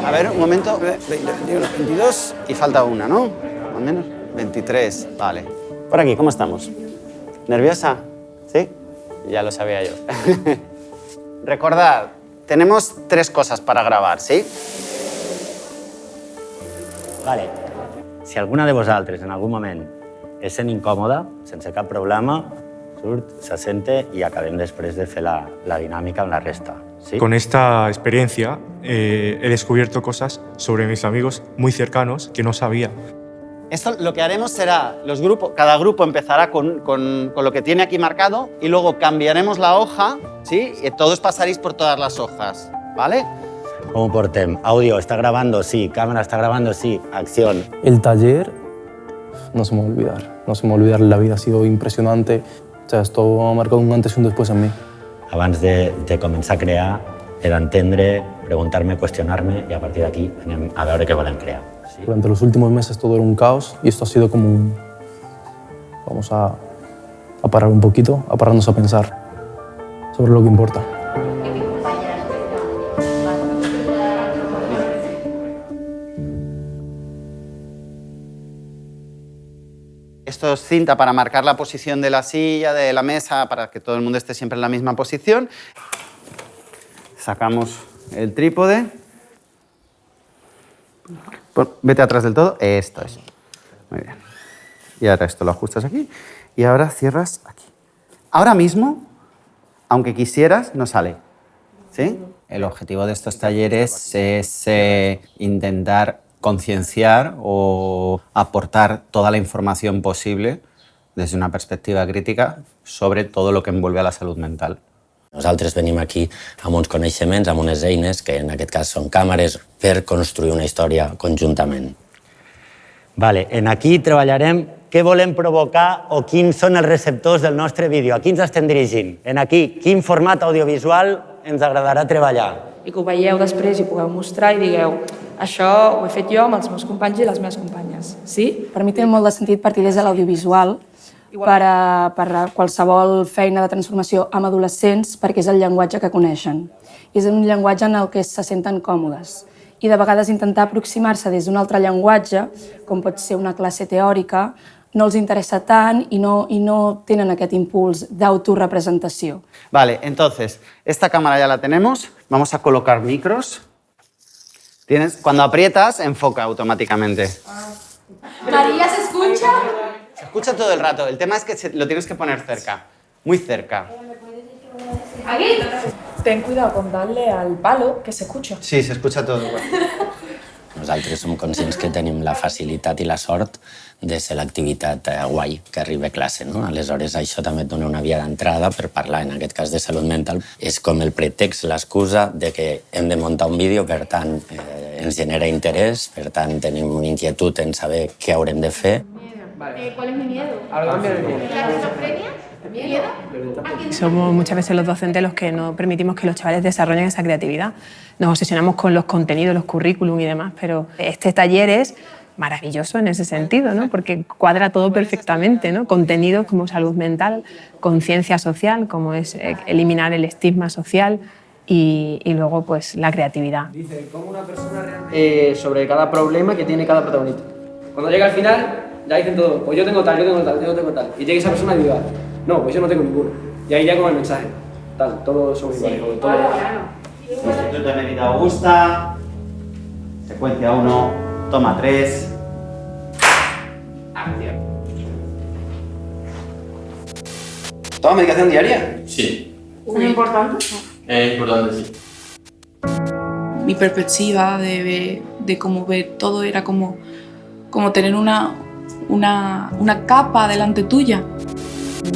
A ver, un momento. 20, 21, 22 y falta una, ¿no? Más o menos. 23, vale. Por aquí, ¿cómo estamos? ¿Nerviosa? ¿Sí? Ya lo sabía yo. Recordad, tenemos 3 cosas para grabar, ¿sí? Vale. Si alguna de vosaltres en algun moment és sent incòmoda, sense cap problema, surt, s'assente i acabem després de fer la dinàmica amb la resta. ¿Sí? Con esta experiencia he descubierto cosas sobre mis amigos muy cercanos que no sabía. Esto lo que haremos será, cada grupo empezará con lo que tiene aquí marcado y luego cambiaremos la hoja, ¿sí? Y todos pasaréis por todas las hojas, ¿vale? ¿Cómo portem? Audio, ¿está grabando? Sí. Cámara, ¿está grabando? Sí. Acción. El taller no se me va a olvidar. No se me va a olvidar, la vida ha sido impresionante. O sea, esto ha marcado un antes y un después en mí. Abans de començar a crear, he d'entendre, preguntar-me, qüestionar-me i a partir d'aquí anem a veure què volem crear. ¿Sí? Durante los últimos meses todo era un caos y esto ha sido como un... Vamos a parar un poquito, a pararnos a pensar sobre lo que importa. Esto es cinta para marcar la posición de la silla, de la mesa, para que todo el mundo esté siempre en la misma posición. Sacamos el trípode. Vete atrás del todo. Esto es. Muy bien. Y ahora esto lo ajustas aquí. Y ahora cierras aquí. Ahora mismo, aunque quisieras, no sale. ¿Sí? El objetivo de estos talleres es intentar concienciar o aportar toda la información posible desde una perspectiva crítica sobre todo lo que envuelve a la salud mental. Nosaltres venim aquí amb uns coneixements, amb unes eines, que en aquest cas són càmeres, per construir una història conjuntament. Vale, en aquí treballarem què volem provocar o quins són els receptors del nostre vídeo. A qui ens estem dirigint? En aquí, quin format audiovisual ens agradarà treballar? I que ho veieu després i pugueu mostrar i digueu això ho he fet jo amb els meus companys i les meves companyes. Sí? Per mi té molt de sentit partir des de l'audiovisual per a qualsevol feina de transformació amb adolescents perquè és el llenguatge que coneixen. És un llenguatge en el que se senten còmodes. I de vegades intentar aproximar-se des d'un altre llenguatge, com pot ser una classe teòrica, no els interessa tant i no tenen aquest impuls d'autorepresentació. Vale, entonces, esta cámara ya la tenemos. Vamos a colocar micros. Cuando aprietas, enfoca automáticamente. María, ¿se escucha? Se escucha todo el rato. El tema es que lo tienes que poner cerca, muy cerca. Aquí. Ten cuidado con darle al palo, que se escucha. Sí, se escucha todo. Nosaltres som conscients que tenim la facilitat i la sort de ser l'activitat guai que arriba a classe, no? Aleshores, això també et dona una via d'entrada per parlar, en aquest cas de salut mental. És com el pretext, l'excusa de que hem de muntar un vídeo, per tant, ens genera interès, per tant, tenim una inquietud en saber què haurem de fer. ¿Cuál es mi miedo? ¿La esquizofrenia? ¿Miedo? Somos muchas veces los docentes los que no permitimos que los chavales desarrollen esa creatividad. Nos obsesionamos con los contenidos, los currículum y demás, pero este taller es maravilloso en ese sentido, ¿no? Porque cuadra todo perfectamente, ¿no? Contenidos como salud mental, conciencia social, como es eliminar el estigma social y luego pues la creatividad. Dice cómo una persona sobre cada problema que tiene cada protagonista. Cuando llega al final ya dicen todo, pues yo tengo tal, yo tengo tal, yo tengo tal. Y llega esa persona y diga, no, pues yo no tengo ninguno. Y ahí ya con el mensaje, tal, todos somos iguales. Sí, todo. Instituto de Medida Augusta, secuencia 1, toma 3. Acción. ¿Toma medicación diaria? Sí. ¿Es importante? Es importante, sí. Mi perspectiva de cómo ver todo era como tener una capa delante tuya.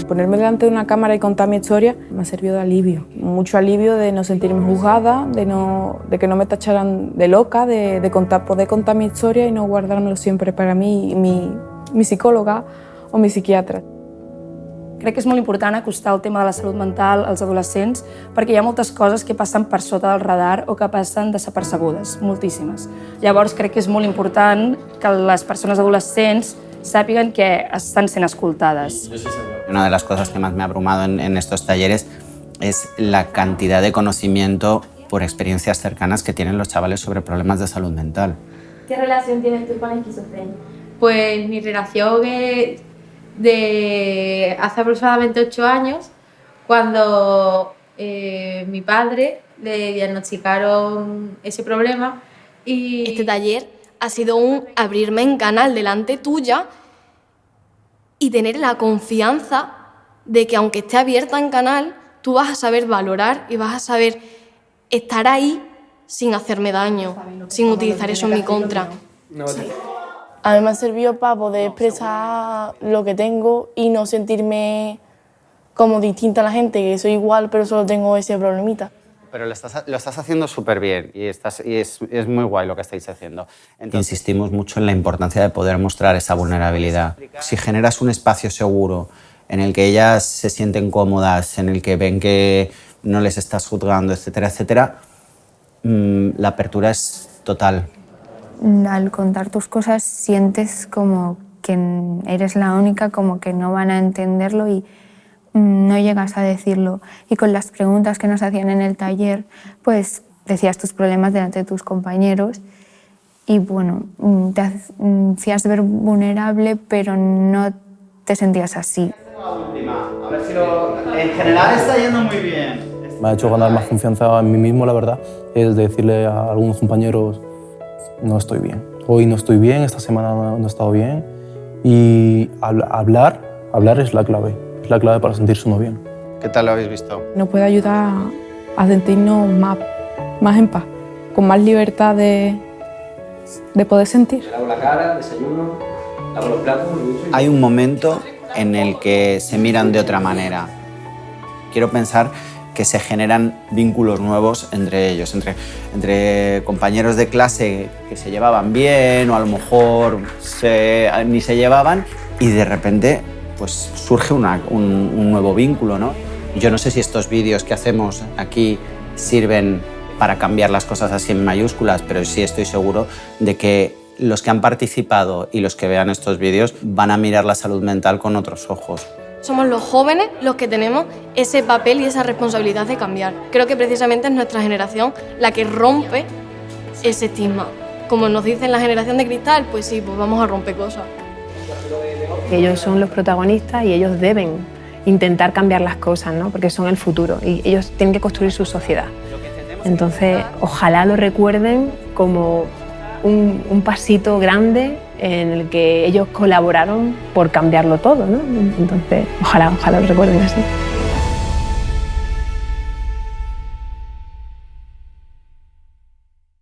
Ponerme delante de una cámara y contar mi historia me ha servido de alivio. Mucho alivio de no sentirme juzgada, de que no me tacharan de loca, de poder contar mi historia y no guardármelo siempre para mí, mi psicòloga o mi psiquiatra. Crec que és molt important acostar el tema de la salut mental als adolescents perquè hi ha moltes coses que passen per sota del radar o que passen desapercebudes, moltíssimes. Llavors crec que és molt important que les persones adolescents sàpiguen que estan sent escoltades. Una de las cosas que más me ha abrumado en estos talleres es la cantidad de conocimiento por experiencias cercanas que tienen los chavales sobre problemas de salud mental. ¿Qué relación tienes tú con la esquizofrenia? Pues mi relación es de hace aproximadamente 8 años, cuando mi padre le diagnosticaron ese problema y... Este taller ha sido un abrirme en canal delante tuya y tener la confianza de que aunque esté abierta en canal, tú vas a saber valorar y vas a saber estar ahí sin hacerme daño, sin utilizar eso en mi contra. Sí. A mí me ha servido para poder expresar lo que tengo y no sentirme como distinta a la gente, que soy igual pero solo tengo ese problemita. Pero lo estás haciendo súper bien y es muy guay lo que estáis haciendo. Entonces, insistimos mucho en la importancia de poder mostrar esa vulnerabilidad. Si generas un espacio seguro en el que ellas se sienten cómodas, en el que ven que no les estás juzgando, etcétera, etcétera, la apertura es total. Al contar tus cosas sientes como que eres la única, como que no van a entenderlo y no llegas a decirlo. Y con las preguntas que nos hacían en el taller, pues decías tus problemas delante de tus compañeros y bueno, te hacías ver vulnerable, pero no te sentías así. A ver si en general está yendo muy bien. Me ha hecho ganar más confianza en mí mismo, la verdad, es decirle a algunos compañeros no estoy bien. Hoy no estoy bien, esta semana no he estado bien y hablar es la clave. Es la clave para sentirse uno bien. ¿Qué tal lo habéis visto? Nos puede ayudar a sentirnos más en paz, con más libertad de poder sentir. Lavo la cara, desayuno, lavo los platos. Hay un momento en el que se miran de otra manera. Quiero pensar que se generan vínculos nuevos entre ellos, entre compañeros de clase que se llevaban bien o a lo mejor ni se llevaban y de repente pues surge un nuevo vínculo, ¿no? Yo no sé si estos vídeos que hacemos aquí sirven para cambiar las cosas así en mayúsculas, pero sí estoy seguro de que los que han participado y los que vean estos vídeos van a mirar la salud mental con otros ojos. Somos los jóvenes los que tenemos ese papel y esa responsabilidad de cambiar. Creo que precisamente es nuestra generación la que rompe ese estigma. Como nos dicen la generación de cristal, pues sí, pues vamos a romper cosas. Ellos son los protagonistas y ellos deben intentar cambiar las cosas, ¿no? Porque son el futuro y ellos tienen que construir su sociedad. Entonces, ojalá lo recuerden como un pasito grande en el que ellos colaboraron por cambiarlo todo, ¿no? Entonces, ojalá lo recuerden así.